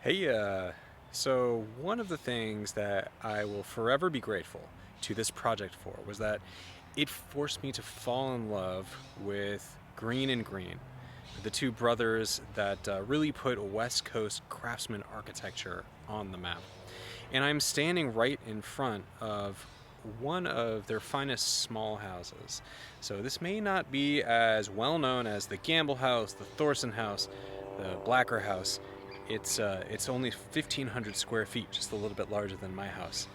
Hey, so one of the things that I will forever be grateful to this project for was that it forced me to fall in love with Greene and Greene, the two brothers that really put West Coast craftsman architecture on the map. And I'm standing right in front of one of their finest small houses. So this may not be as well known as the Gamble House, the Thorsen House, the Blacker House. It's only 1,500 square feet, just a little bit larger than my house.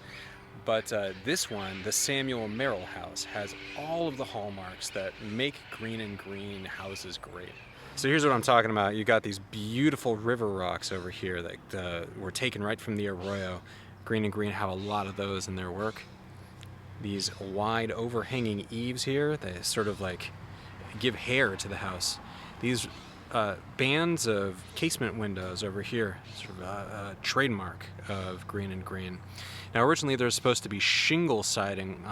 But this one, the Samuel Merrill House, has all of the hallmarks that make Greene & Greene houses great. So here's what I'm talking about. You got these beautiful river rocks over here that were taken right from the arroyo. Greene & Greene have a lot of those in their work. These wide overhanging eaves here, they sort of like give hair to the house. These bands of casement windows over here, sort of a trademark of Greene & Greene. Now originally there's supposed to be shingle siding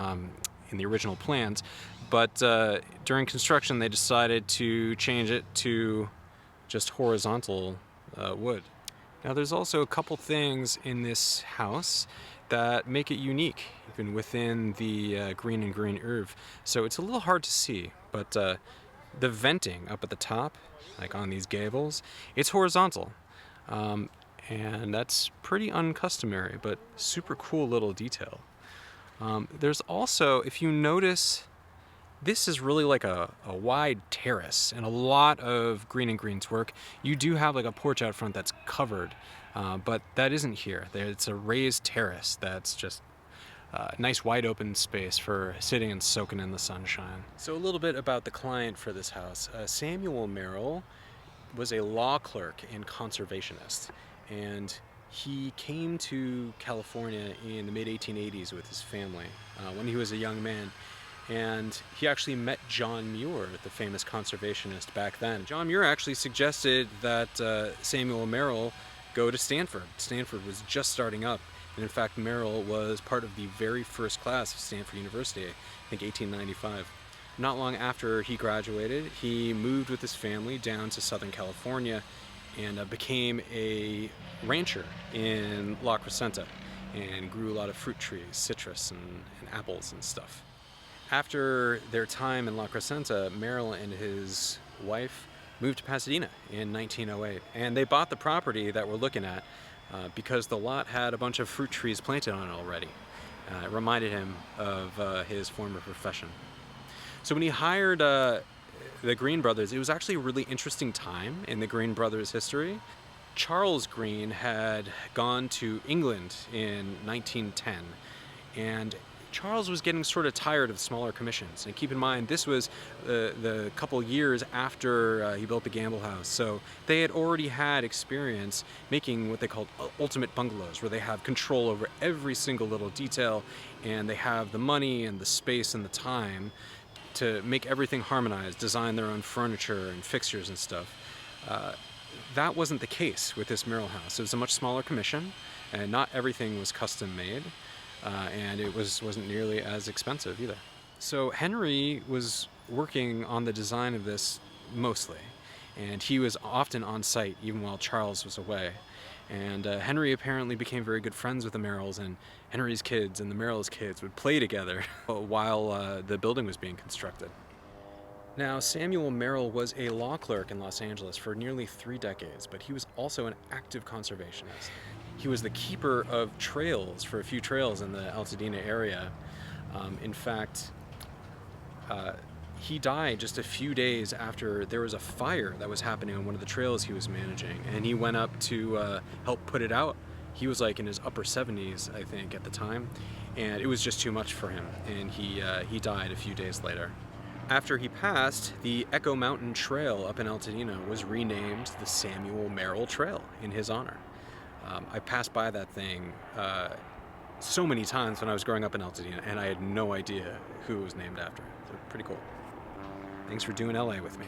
in the original plans, but during construction they decided to change it to just horizontal wood. Now there's also a couple things in this house that make it unique, even within the Greene & Greene oeuvre. So it's a little hard to see, but the venting up at the top, like on these gables, it's horizontal. And that's pretty uncustomary, but super cool little detail. There's also, if you notice, this is really like a wide terrace. In a lot of Greene & Greene's work, you do have like a porch out front that's covered, but that isn't here. It's a raised terrace that's just nice wide open space for sitting and soaking in the sunshine. So a little bit about the client for this house. Samuel Merrill was a law clerk and conservationist, and he came to California in the mid-1880s with his family when he was a young man. And he actually met John Muir, the famous conservationist back then. John Muir actually suggested that Samuel Merrill go to Stanford. Stanford was just starting up. And in fact, Merrill was part of the very first class of Stanford University, I think 1895. Not long after he graduated, he moved with his family down to Southern California and became a rancher in La Crescenta and grew a lot of fruit trees, citrus and apples and stuff. After their time in La Crescenta, Merrill and his wife moved to Pasadena in 1908, and they bought the property that we're looking at because the lot had a bunch of fruit trees planted on it already. It reminded him of his former profession. So when he hired the Greene brothers, it was actually a really interesting time in the Greene brothers' history. Charles Greene had gone to England in 1910, and Charles was getting sort of tired of smaller commissions. And keep in mind, this was the couple years after he built the Gamble House. So they had already had experience making what they called ultimate bungalows, where they have control over every single little detail, and they have the money and the space and the time to make everything harmonized, design their own furniture and fixtures and stuff. That wasn't the case with this Merrill house. It was a much smaller commission, and not everything was custom made. And it wasn't nearly as expensive either. So Henry was working on the design of this mostly, and he was often on site even while Charles was away. And Henry apparently became very good friends with the Merrills, and Henry's kids and the Merrills' kids would play together while the building was being constructed. Now, Samuel Merrill was a law clerk in Los Angeles for nearly 3 decades, but he was also an active conservationist. He was the keeper of trails for a few trails in the Altadena area. In fact, he died just a few days after there was a fire that was happening on one of the trails he was managing, and he went up to help put it out. He was like in his upper 70s, I think, at the time, and it was just too much for him, and he died a few days later. After he passed, the Echo Mountain Trail up in Altadena was renamed the Samuel Merrill Trail in his honor. I passed by that thing so many times when I was growing up in Altadena, and I had no idea who it was named after. So pretty cool. Thanks for doing LA with me.